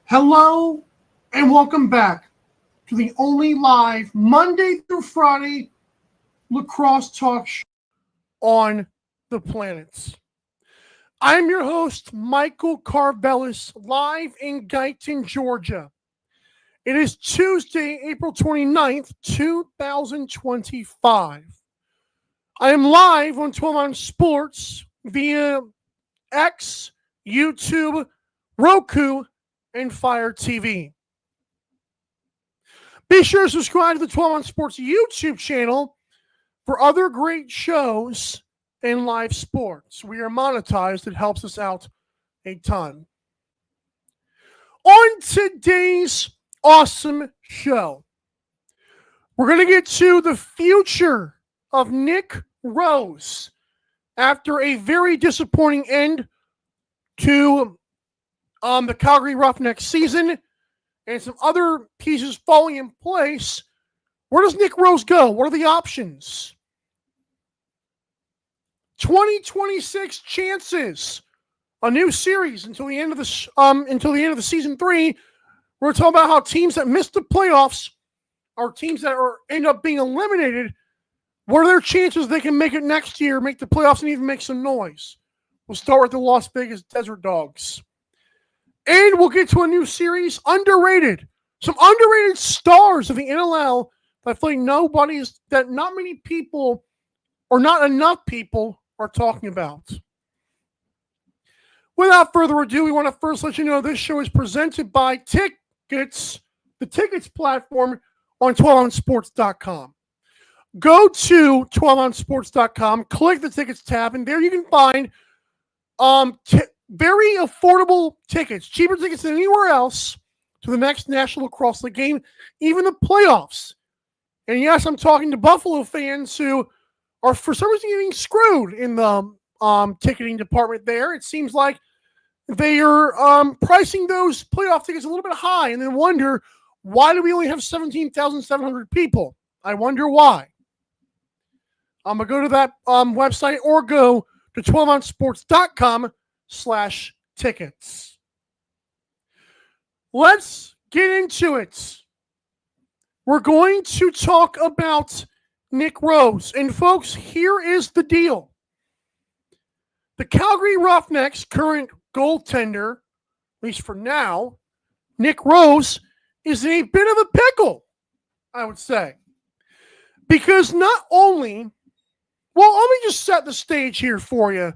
Hello and welcome back to the only live Monday through Friday lacrosse talk show on the planets. I'm your host, Michael Carvelis, live in Guyton, Georgia. It is Tuesday, April 29th, 2025. I am live on 12 on Sports via X, YouTube, Roku, and Fire TV. Be sure to subscribe to the 12 on Sports YouTube channel for other great shows and live sports. We are monetized. It helps us out a ton. On today's awesome show, we're going to get to the future of Nick Rose after a very disappointing end to the Calgary Roughnecks season and some other pieces falling in place. Where does Nick Rose go? What are the options? 2026 chances. A new series until the end of the season 3. We're talking about how teams that missed the playoffs or teams that end up being eliminated, what are their chances they can make it next year, make the playoffs, and even make some noise? We'll start with the Las Vegas Desert Dogs. And we'll get to a new series, underrated. Some underrated stars of the NLL that I feel like not many people or not enough people are talking about. Without further ado, we want to first let you know this show is presented by Tickets, the Tickets platform on 12onsports.com. Go to 12onsports.com, click the Tickets tab, and there you can find very affordable tickets, cheaper tickets than anywhere else to the next National Lacrosse League game, even the playoffs. And yes, I'm talking to Buffalo fans who are for some reason getting screwed in the ticketing department there. It seems like they are pricing those playoff tickets a little bit high and then wonder, why do we only have 17,700 people? I wonder why. I'm going to go to that website or go to 12onsports.com/tickets. Let's get into it. We're going to talk about Nick Rose. And folks, here is the deal. The Calgary Roughnecks' current goaltender, at least for now, Nick Rose, is in a bit of a pickle, I would say. Because not only, well, let me just set the stage here for you,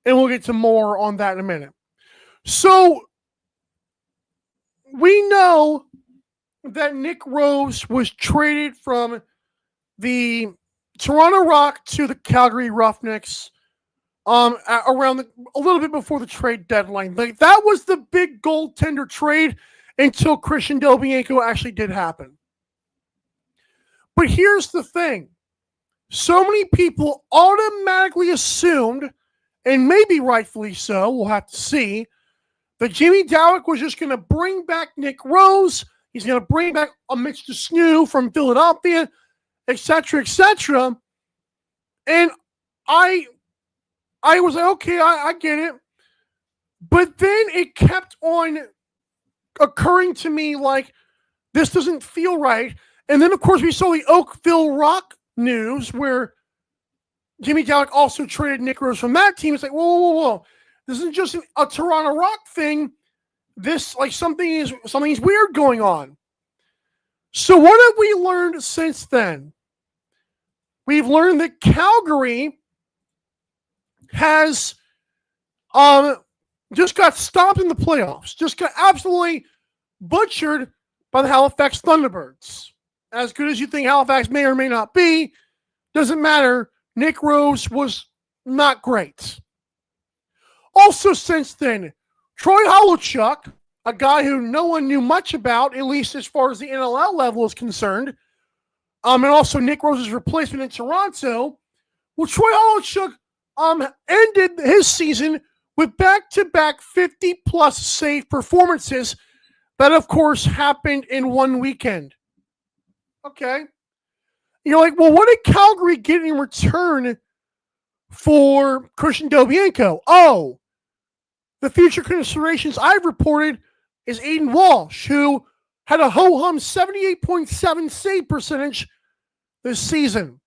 and we'll get to more on that in a minute. So, we know that Nick Rose was traded from the Toronto Rock to the Calgary Roughnecks around a little bit before the trade deadline. Like, that was the big goaltender trade until Christian Delbianco actually did happen. But here's the thing. So many people automatically assumed, and maybe rightfully so, we'll have to see, that Jimmy Dowlick was just going to bring back Nick Rose. He's going to bring back a Mitch DeSnew from Philadelphia, etc., etc. And I was like, okay, I get it. But then it kept on occurring to me like, this doesn't feel right. And then, of course, we saw the Oakville Rock news where Jimmy Dowlick also traded Nick Rose from that team. It's like, whoa. This isn't just a Toronto Rock thing. This, like, something's weird going on. So what have we learned since then? We've learned that Calgary has just got stomped in the playoffs. Just got absolutely butchered by the Halifax Thunderbirds. As good as you think Halifax may or may not be, doesn't matter. Nick Rose was not great. Also since then, Troy Holochuk, a guy who no one knew much about, at least as far as the NLL level is concerned, and also Nick Rose's replacement in Toronto. Well, Troy Holochuk ended his season with back-to-back 50-plus save performances that, of course, happened in one weekend. Okay. You're like, well, what did Calgary get in return for Christian Delbianco? Oh, the future considerations I've reported is Aiden Walsh, who had a ho-hum 78.7 save percentage this season.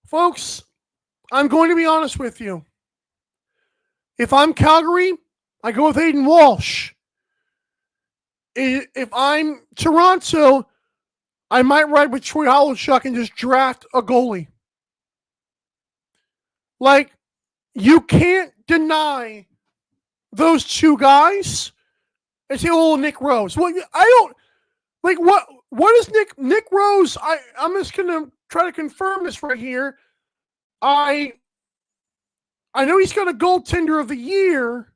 Folks, I'm going to be honest with you. If I'm Calgary, I go with Aiden Walsh. If I'm Toronto, I might ride with Troy Holochuk and just draft a goalie. Like, you can't deny those two guys and say, oh, Nick Rose. Well, I don't, like, what is Nick Rose? I'm just going to try to confirm this right here. I know he's got a goaltender of the year,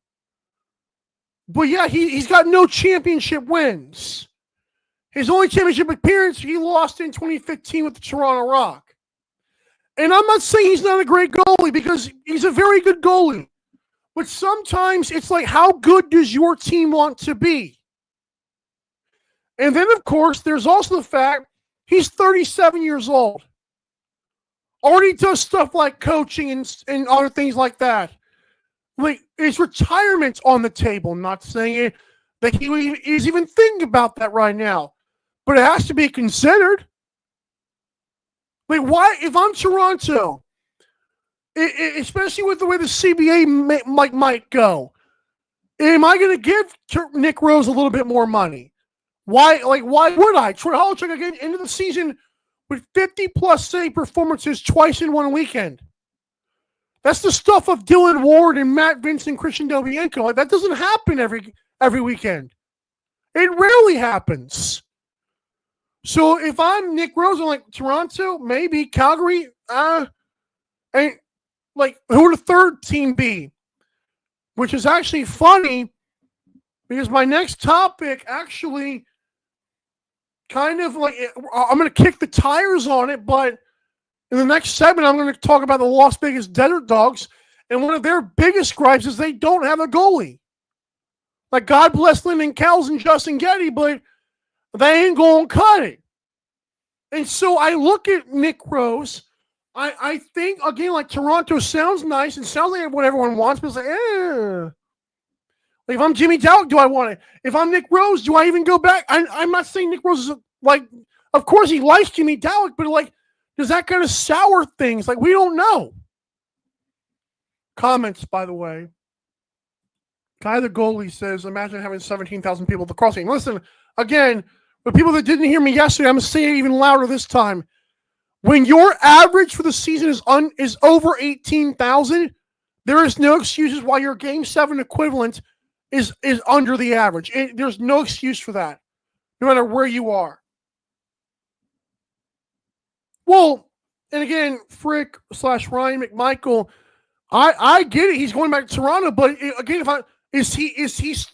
but yeah, he's got no championship wins. His only championship appearance, he lost in 2015 with the Toronto Rock. And I'm not saying he's not a great goalie, because he's a very good goalie. But sometimes it's like, how good does your team want to be? And then, of course, there's also the fact he's 37 years old. Already does stuff like coaching and other things like that. Like, his retirement's on the table. I'm not saying it, that he's even thinking about that right now. But it has to be considered. Like, why, if I'm Toronto, especially with the way the CBA might go, am I going to give Nick Rose a little bit more money? Why would I? Troy Holochuk again into the season with 50-plus save performances twice in one weekend. That's the stuff of Dylan Ward and Matt Vincent, Christian Delvienko. Like, that doesn't happen every weekend. It rarely happens. So if I'm Nick Rose, I'm like, Toronto, maybe Calgary, and like, who would the third team be? Which is actually funny, because my next topic actually kind of like, I'm going to kick the tires on it, but in the next segment, I'm going to talk about the Las Vegas Desert Dogs, and one of their biggest gripes is they don't have a goalie. Like, God bless Lyndon Kells and Justin Getty, but they ain't going to cut it. And so I look at Nick Rose. I think, again, like, Toronto sounds nice and sounds like what everyone wants, but it's like, Like, if I'm Jimmy Dowd, do I want it? If I'm Nick Rose, do I even go back? I'm not saying Nick Rose is, like, of course he likes Jimmy Dowd, but, like, does that kind of sour things? Like, we don't know. Comments, by the way. Guy the goalie says, imagine having 17,000 people at the cross game. Listen, again, for people that didn't hear me yesterday, I'm going to say it even louder this time. When your average for the season is over 18,000, there is no excuses why your Game 7 equivalent is under the average. There's no excuse for that, no matter where you are. Well, and again, Frick/Ryan McMichael, I get it. He's going back to Toronto, but again,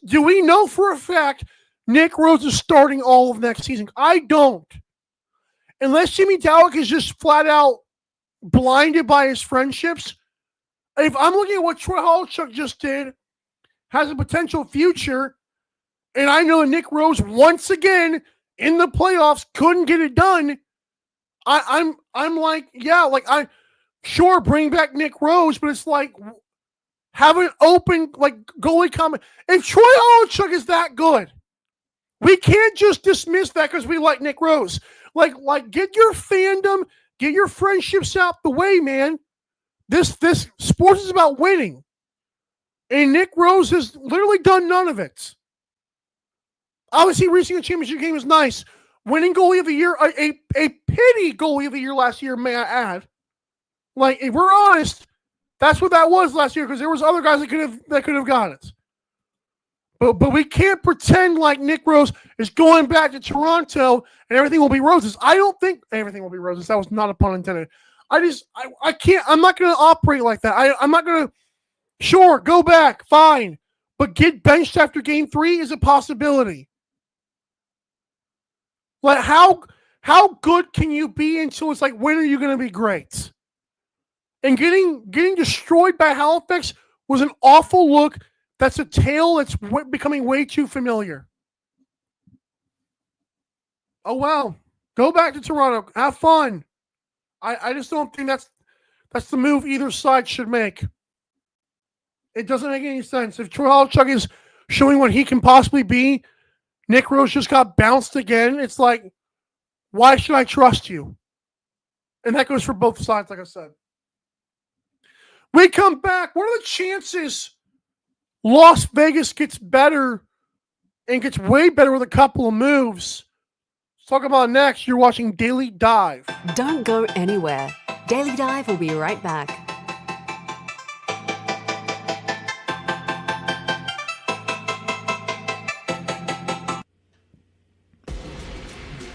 do we know for a fact Nick Rose is starting all of next season? I don't. Unless Jimmy Dowd is just flat out blinded by his friendships. If I'm looking at what Troy Holochuk just did, has a potential future, and I know Nick Rose once again in the playoffs couldn't get it done, I'm like, yeah, like, I sure bring back Nick Rose, but it's like, have an open, like, goalie comment. If Troy Holochuk is that good, we can't just dismiss that because we like Nick Rose. Like, get your fandom, get your friendships out the way, man. This sports is about winning. And Nick Rose has literally done none of it. Obviously, reaching a championship game is nice. Winning goalie of the year, a pity goalie of the year last year, may I add. Like, if we're honest, that's what that was last year, because there was other guys that could have got it. But we can't pretend like Nick Rose is going back to Toronto and everything will be roses. I don't think everything will be roses. That was not a pun intended. I can't. I'm not going to operate like that. I'm not going to. Sure, go back, fine, but get benched after Game 3 is a possibility. Like, how good can you be until it's like, when are you going to be great? And getting destroyed by Halifax was an awful look. That's a tale that's becoming way too familiar. Oh, wow. Go back to Toronto. Have fun. I just don't think that's the move either side should make. It doesn't make any sense. If Troy Holchuk is showing what he can possibly be, Nick Rose just got bounced again. It's like, why should I trust you? And that goes for both sides, like I said. We come back. What are the chances Las Vegas gets better and gets way better with a couple of moves? Let's talk about it next. You're watching Daily Dive. Don't go anywhere. Daily Dive will be right back.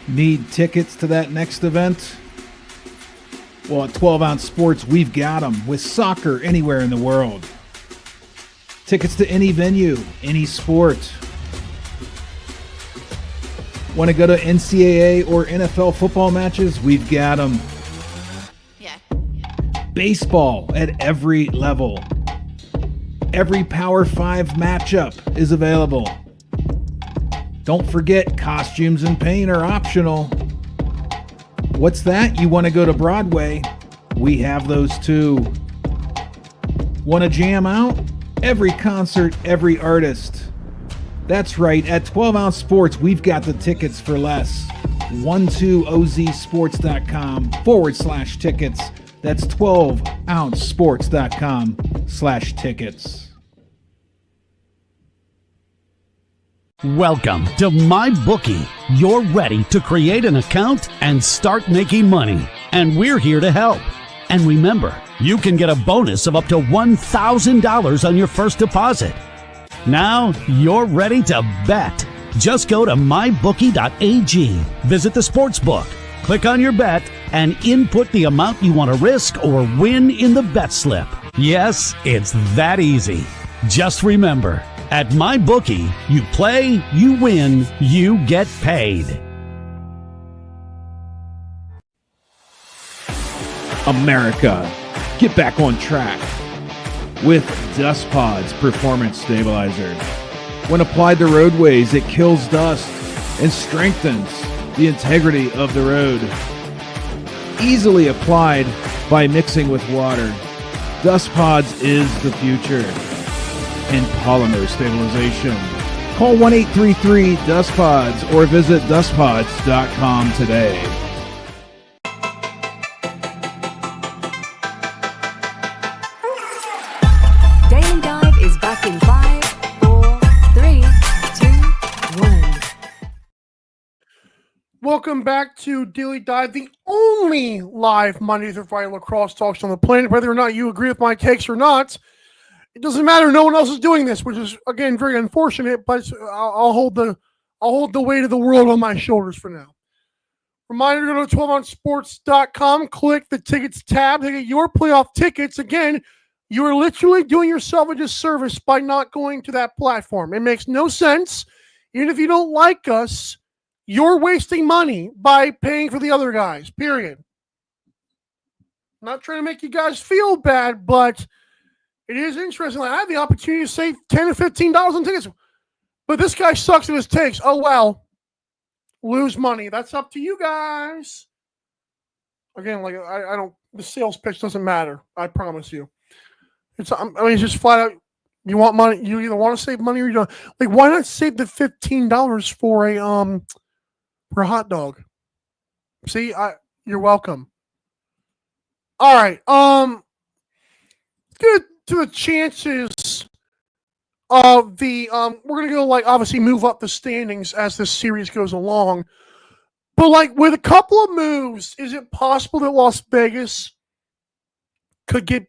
Need tickets to that next event? Well, at 12 Ounce Sports, we've got them with soccer anywhere in the world. Tickets to any venue, any sport. Want to go to NCAA or NFL football matches? We've got them. Yeah. Baseball at every level. Every Power 5 matchup is available. Don't forget, costumes and paint are optional. What's that? You want to go to Broadway? We have those too. Want to jam out? Every concert, every artist. That's right, at 12 Ounce Sports, we've got the tickets for less. 12ozsports.com/tickets. That's 12ouncesports.com/tickets. Welcome to MyBookie. You're ready to create an account and start making money. And we're here to help. And remember, you can get a bonus of up to $1,000 on your first deposit. Now you're ready to bet. Just go to mybookie.ag, visit the sportsbook, click on your bet, and input the amount you want to risk or win in the bet slip. Yes, it's that easy. Just remember, at MyBookie, you play, you win, you get paid. America, get back on track with Dust Pods Performance Stabilizer. When applied to roadways, it kills dust and strengthens the integrity of the road. Easily applied by mixing with water. Dust Pods is the future in polymer stabilization. Call 1-833-DUSTPODS or visit dustpods.com today. Daily Dive is back in 5, 4, 3, 2, 1. Welcome back to Daily Dive, the only live Monday through Friday lacrosse talk show on the planet. Whether or not you agree with my takes or not, it doesn't matter. No one else is doing this, which is again very unfortunate. But I'll hold the weight of the world on my shoulders for now. Reminder: go to 12ouncesports.com, click the tickets tab to get your playoff tickets. Again, you are literally doing yourself a disservice by not going to that platform. It makes no sense. Even if you don't like us, you're wasting money by paying for the other guys. Period. I'm not trying to make you guys feel bad, but it is interesting. Like, I have the opportunity to save $10 or $15 on tickets, but this guy sucks at his takes. Oh, well. Lose money. That's up to you guys. Again, like I don't. The sales pitch doesn't matter. I promise you. It's just flat out. You want money. You either want to save money or you don't. Like, why not save the $15 for a hot dog? See, you're welcome. All right. Good. To the chances of the we're gonna go obviously move up the standings as this series goes along, but with a couple of moves, is it possible that Las Vegas could get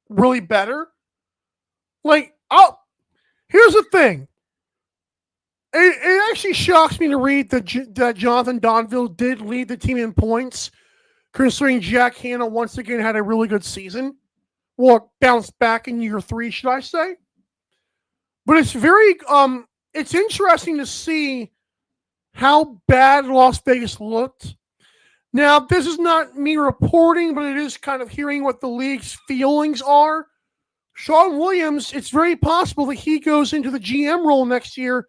really better? Here's the thing. It actually shocks me to read that Jonathan Donville did lead the team in points, considering Jack Hanna once again had a really good season. Well, bounced back in year 3, should I say? But it's very, it's interesting to see how bad Las Vegas looked. Now, this is not me reporting, but it is kind of hearing what the league's feelings are. Sean Williams, it's very possible that he goes into the GM role next year.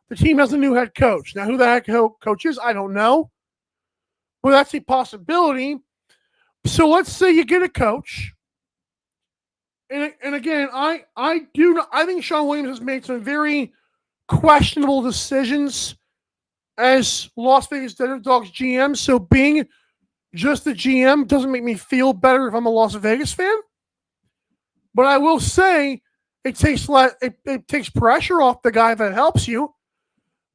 The team has a new head coach. Now, who the head coach is, I don't know. But that's a possibility. So let's say you get a coach. And again, I think Sean Williams has made some very questionable decisions as Las Vegas Desert Dogs GM. So being just the GM doesn't make me feel better if I'm a Las Vegas fan. But I will say it takes pressure off the guy that helps you.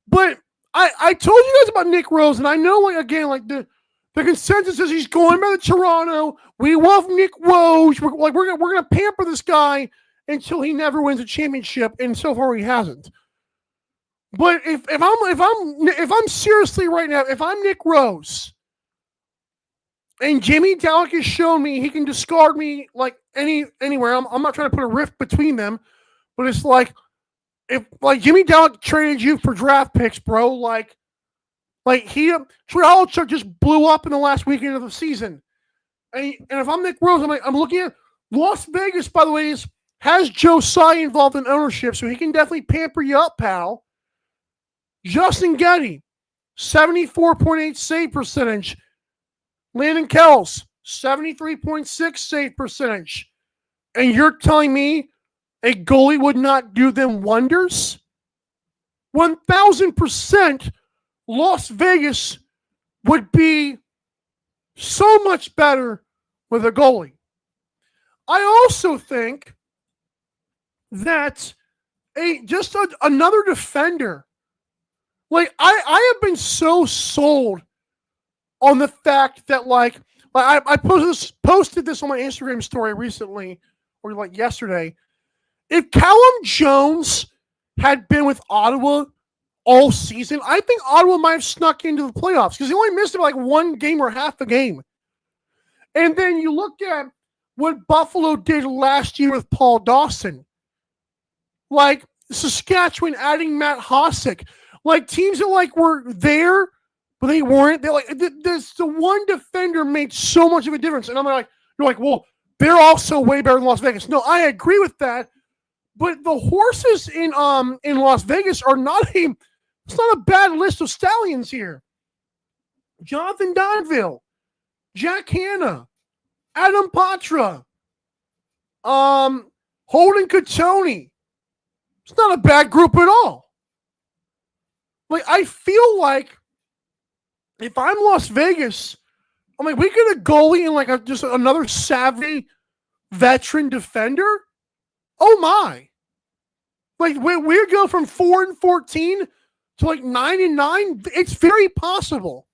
But I told you guys about Nick Rose, and I know the consensus is he's going by the Toronto. We love Nick Rose. We're gonna pamper this guy until he never wins a championship, and so far he hasn't. But if I'm seriously right now, if I'm Nick Rose, and Jimmy Dowlick has shown me he can discard me like anywhere. I'm not trying to put a rift between them, but it's like if Jimmy Dowlick traded you for draft picks, bro, like Troy Hollichuk just blew up in the last weekend of the season. And if I'm Nick Rose, I'm looking at Las Vegas, by the way, has Joe Tsai involved in ownership, so he can definitely pamper you up, pal. Justin Getty, 74.8 save percentage. Landon Kells, 73.6 save percentage. And you're telling me a goalie would not do them wonders? 1,000% Las Vegas would be so much better with a goalie. I also think that another defender. Like, I have been so sold on the fact that I posted this on my Instagram story recently, or like yesterday. If Callum Jones had been with Ottawa all season, I think Ottawa might have snuck into the playoffs because he only missed like one game or half a game. And then you look at what Buffalo did last year with Paul Dawson. Like Saskatchewan adding Matt Hossack. Like teams that were there, but they weren't. They're like, the one defender made so much of a difference. And I'm like, you're like, well, they're also way better than Las Vegas. No, I agree with that. But the horses in Las Vegas are it's not a bad list of stallions here. Jonathan Donville, Jack Hanna, Adam Patra, Holden Cotoni. It's not a bad group at all. Like, I feel like if I'm Las Vegas, I'm like, we get a goalie and like just another savvy veteran defender. Oh my! Like we go from 4-14 to like 9-9. It's very possible,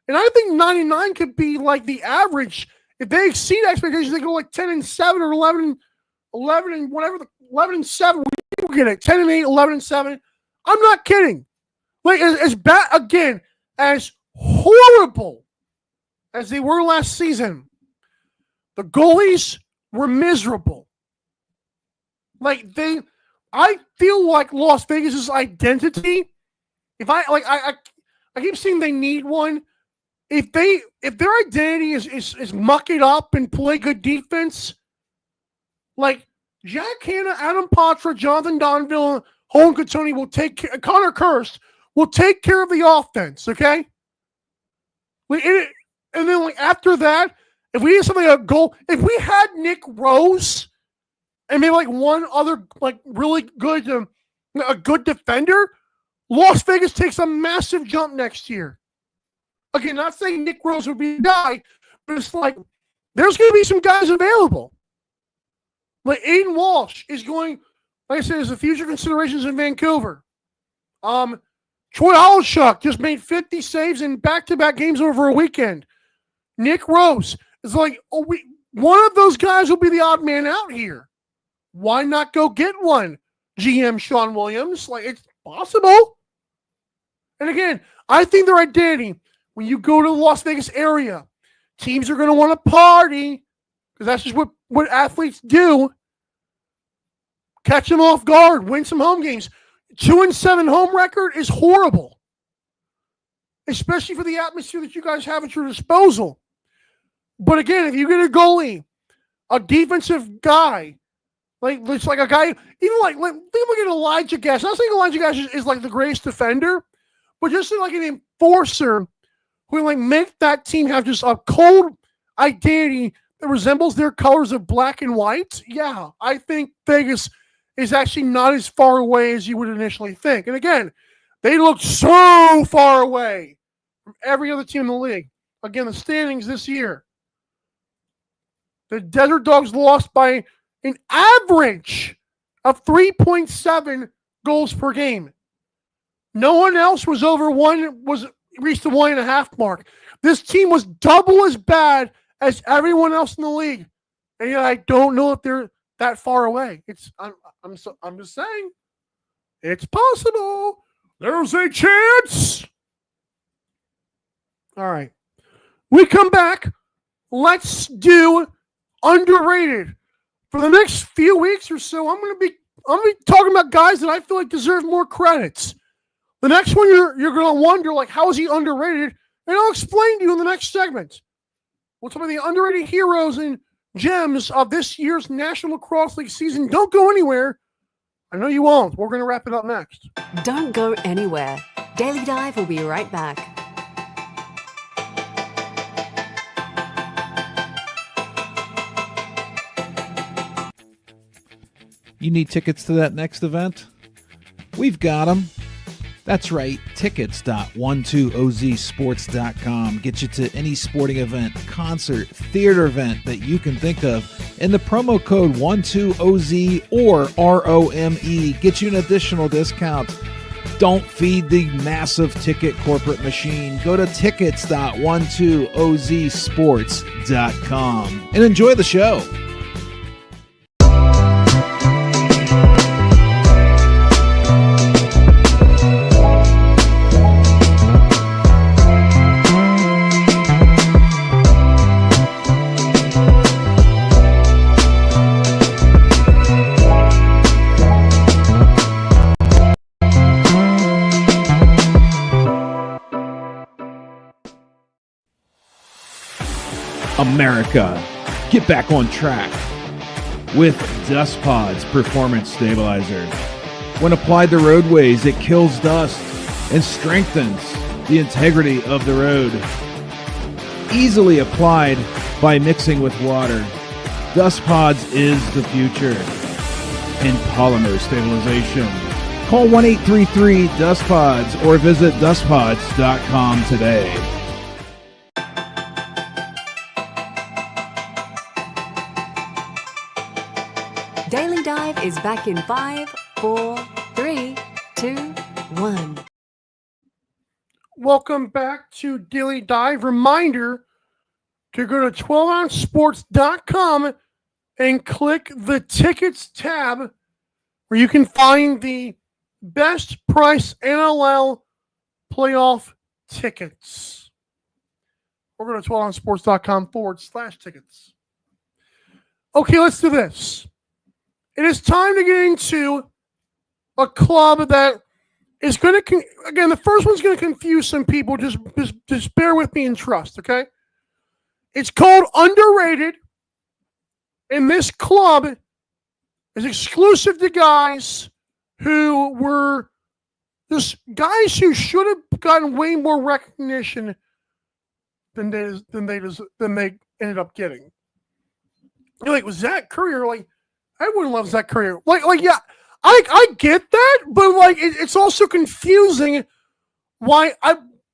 and I think 9-9 could be like the average. If they exceed expectations, they go like 10-7 or 11 and whatever. 11-7, we get it. 10-8, 11-7. I'm not kidding. Like as bad again as horrible as they were last season, the goalies were miserable. I feel like Las Vegas's identity. If I keep saying they need one. If their identity is muck it up and play good defense, like Jack Hanna, Adam Patra, Jonathan Donville, Holden Cotoni will take care. Connor Kirst will take care of the offense. Okay. And then after that, if we had something like a goal, if we had Nick Rose and maybe one other really good a good defender, Las Vegas takes a massive jump next year. Again, not saying Nick Rose would be the guy, but it's like there's going to be some guys available. Like Aiden Walsh is going, like I said, there's a future considerations in Vancouver. Troy Hollichuk just made 50 saves in back-to-back games over a weekend. Nick Rose is like, one of those guys will be the odd man out here. Why not go get one? GM Sean Williams. Like, it's possible. And again, I think their identity, when you go to the Las Vegas area, teams are going to want to party because that's just what athletes do. Catch them off guard, win some home games. 2-7 home record is horrible, especially for the atmosphere that you guys have at your disposal. But again, if you get a goalie, a defensive guy, it's like a guy, even think look at Elijah Gash. I'm not saying Elijah Gash is like the greatest defender, but just like an enforcer who make that team have just a cold identity resembles their colors of black and white, yeah, I think Vegas is actually not as far away as you would initially think. And again, they look so far away from every other team in the league. Again, the standings this year. The Desert Dogs lost by an average of 3.7 goals per game. No one else was reached the 1.5 mark. This team was double as bad as everyone else in the league. And yet I don't know if they're that far away. I'm just saying. It's possible. There's a chance. All right. We come back. Let's do underrated. For the next few weeks or so, I'm gonna be talking about guys that I feel like deserve more credits. The next one you're gonna wonder, like, how is he underrated? And I'll explain to you in the next segment. We'll talk about the underrated heroes and gems of this year's National Lacrosse League season. Don't go anywhere. I know you won't. We're gonna wrap it up next. Don't go anywhere. Daily Dive will be right back. You need tickets to that next event? We've got them. That's right, tickets.12ozsports.com. Get you to any sporting event, concert, theater event that you can think of. And the promo code 12OZ or ROME gets you an additional discount. Don't feed the massive ticket corporate machine. Go to tickets.12ozsports.com and enjoy the show. America, get back on track with Dust Pods Performance Stabilizer. When applied to roadways, it kills dust and strengthens the integrity of the road. Easily applied by mixing with water, Dust Pods is the future in polymer stabilization. Call 1-833-DUST-PODS or visit dustpods.com today. Daily Dive is back in 5, 4, 3, 2, 1. Welcome back to Daily Dive. Reminder to go to 12ouncesports.com and click the tickets tab where you can find the best price NLL playoff tickets. Or go to 12ouncesports.com/tickets. Okay, let's do this. It is time to get into a club that is going to, again, the first one's going to confuse some people. Just bear with me and trust, okay? It's called Underrated, and this club is exclusive to guys who were just guys who should have gotten way more recognition than they ended up getting. You're like, was Zach Currier? Like, I wouldn't love Zach Currier. Like, yeah, I get that, but like, it's also confusing. Why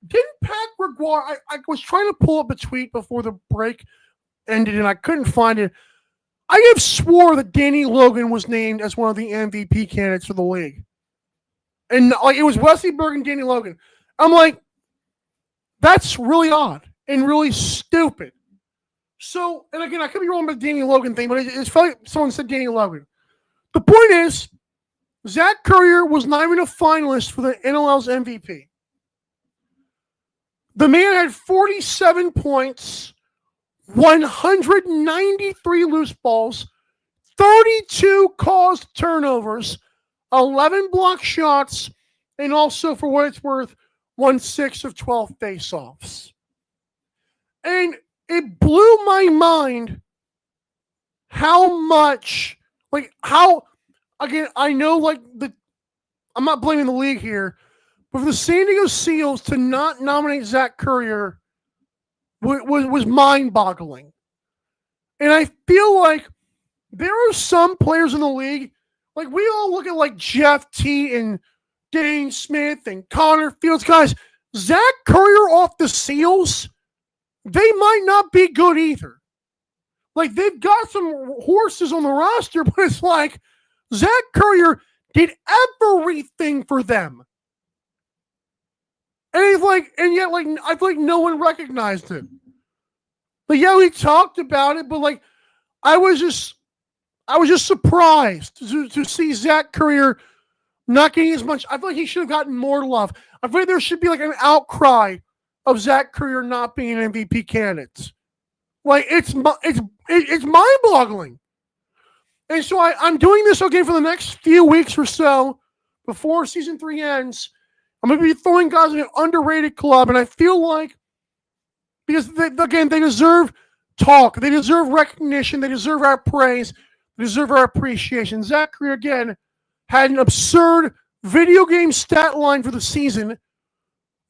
didn't Pat Gregoire? I was trying to pull up a tweet before the break ended, and I couldn't find it. I have swore that Danny Logan was named as one of the MVP candidates for the league, and like it was Wesley Berg and Danny Logan. I'm like, that's really odd and really stupid. So, and again, I could be wrong about the Danny Logan thing, but it's funny someone said Danny Logan. The point is, Zach Currier was not even a finalist for the NLL's MVP. The man had 47 points, 193 loose balls, 32 caused turnovers, 11 block shots, and also, for what it's worth, 1/6 of 12 faceoffs. And it blew my mind how much, like, how, again, I know, like, I'm not blaming the league here, but for the San Diego Seals to not nominate Zach Currier was mind-boggling. And I feel like there are some players in the league, like we all look at like Jeff T and Dane Smith and Connor Fields. Guys, Zach Currier off the Seals, they might not be good either. Like, they've got some horses on the roster, but it's like Zach Currier did everything for them. And yet, I feel like no one recognized him. But yeah, we talked about it, but like, I was just surprised to see Zach Currier not getting as much. I feel like he should have gotten more love. I feel like there should be like an outcry of Zach Currier not being an MVP candidate. Like, it's mind-boggling. And so I'm doing this, okay, for the next few weeks or so before season 3 ends. I'm going to be throwing guys in an underrated club, and I feel like, because they deserve talk. They deserve recognition. They deserve our praise. They deserve our appreciation. Zach Currier, again, had an absurd video game stat line for the season.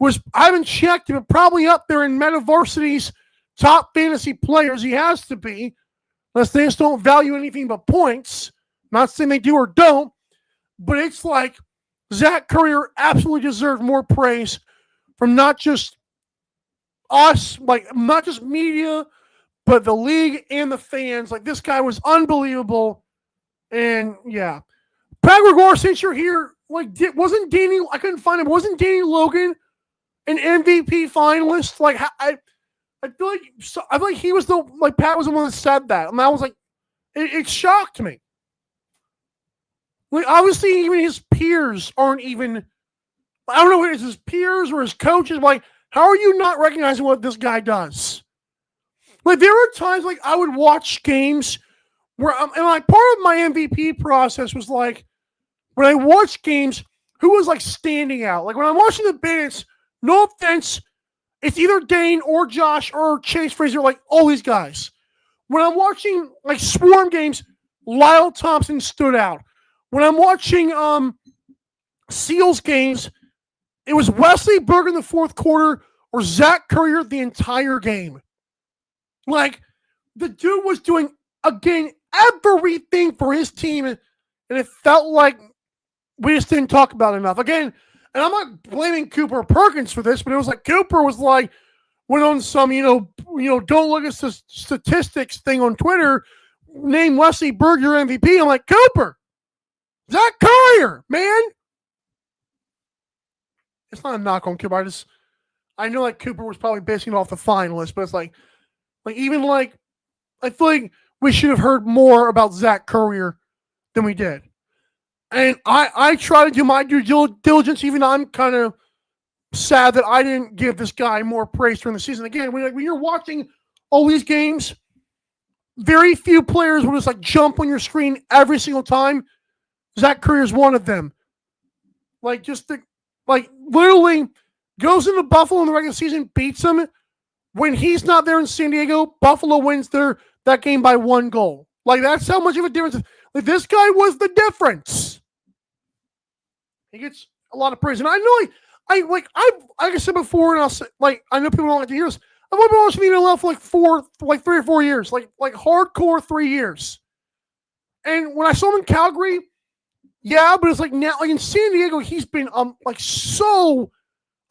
I haven't checked him, but probably up there in MetaVarsity's top fantasy players. He has to be, unless they just don't value anything but points. Not saying they do or don't, but it's like Zach Currier absolutely deserved more praise from not just us, like not just media, but the league and the fans. Like, this guy was unbelievable. And yeah, Pat Gregor, since you're here, like, wasn't Danny? I couldn't find him. Wasn't Danny Logan an MVP finalist? Like, I feel like he was Pat was the one that said that, and I was like, it shocked me. Like, obviously, even his peers aren't even. I don't know if it's his peers or his coaches. Like, how are you not recognizing what this guy does? Like, there are times like I would watch games where and like part of my MVP process was like when I watch games, who was like standing out. Like, when I'm watching the Bandits, no offense, it's either Dane or Josh or Chase Fraser, like all these guys. When I'm watching like Swarm games, Lyle Thompson stood out. When I'm watching Seals games, it was Wesley Berg in the fourth quarter or Zach Currier the entire game. Like, the dude was doing, again, everything for his team, and it felt like we just didn't talk about it enough. Again, and I'm not blaming Cooper Perkins for this, but it was like Cooper was like, went on some, don't look at statistics thing on Twitter, name Wesley Berg your MVP. I'm like, Cooper, Zach Currier, man. It's not a knock on Cooper. I know like Cooper was probably basing it off the finalists, but it's like even like, I feel like we should have heard more about Zach Currier than we did. And I try to do my due diligence, even though I'm kind of sad that I didn't give this guy more praise during the season. Again, when you're watching all these games, very few players will just like jump on your screen every single time. Zach Currier is one of them. Like, literally goes into Buffalo in the regular season, beats them. When he's not there in San Diego, Buffalo wins that game by 1 goal. Like, that's how much of a difference. Like, this guy was the difference. He gets a lot of praise. And I know, like I said before, and I'll say, like, I know people don't like to hear this. I've been watching the NLL for like 3 or 4 years, like hardcore 3 years. And when I saw him in Calgary, yeah, but it's like now, like in San Diego, he's been like so.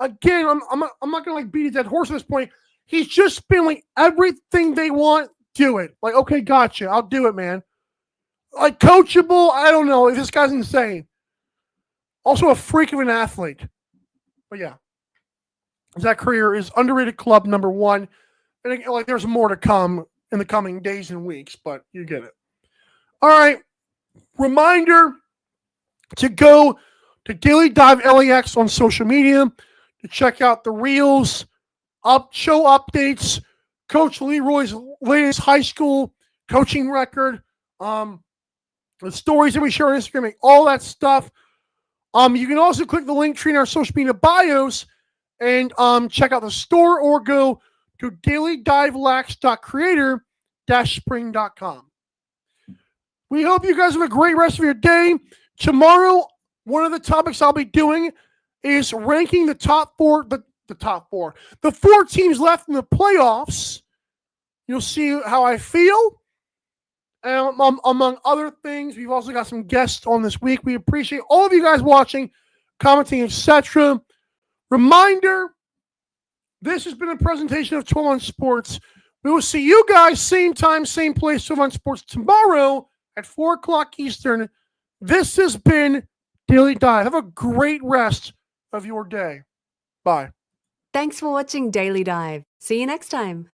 Again, I'm not gonna like beat a dead horse at this point. He's just been like everything they want, do it. Like, okay, gotcha, I'll do it, man. Like, coachable, I don't know. This guy's insane. Also a freak of an athlete. But yeah, Zach Currier is underrated club number 1. And again, like, there's more to come in the coming days and weeks, but you get it. All right, reminder to go to Daily Dive LAX on social media to check out the reels, show updates, Coach Leroy's latest high school coaching record, the stories that we share on Instagram, all that stuff. You can also click the link tree in our social media bios and check out the store or go to dailydivelax.creator-spring.com. We hope you guys have a great rest of your day. Tomorrow, one of the topics I'll be doing is ranking the top 4, the 4 teams left in the playoffs. You'll see how I feel. among other things. We've also got some guests on this week. We appreciate all of you guys watching, commenting, etc. Reminder, this has been a presentation of 12 on Sports. We will see you guys same time, same place, 12 on Sports tomorrow at 4 o'clock Eastern. This has been Daily Dive. Have a great rest of your day. Bye. Thanks for watching Daily Dive. See you next time.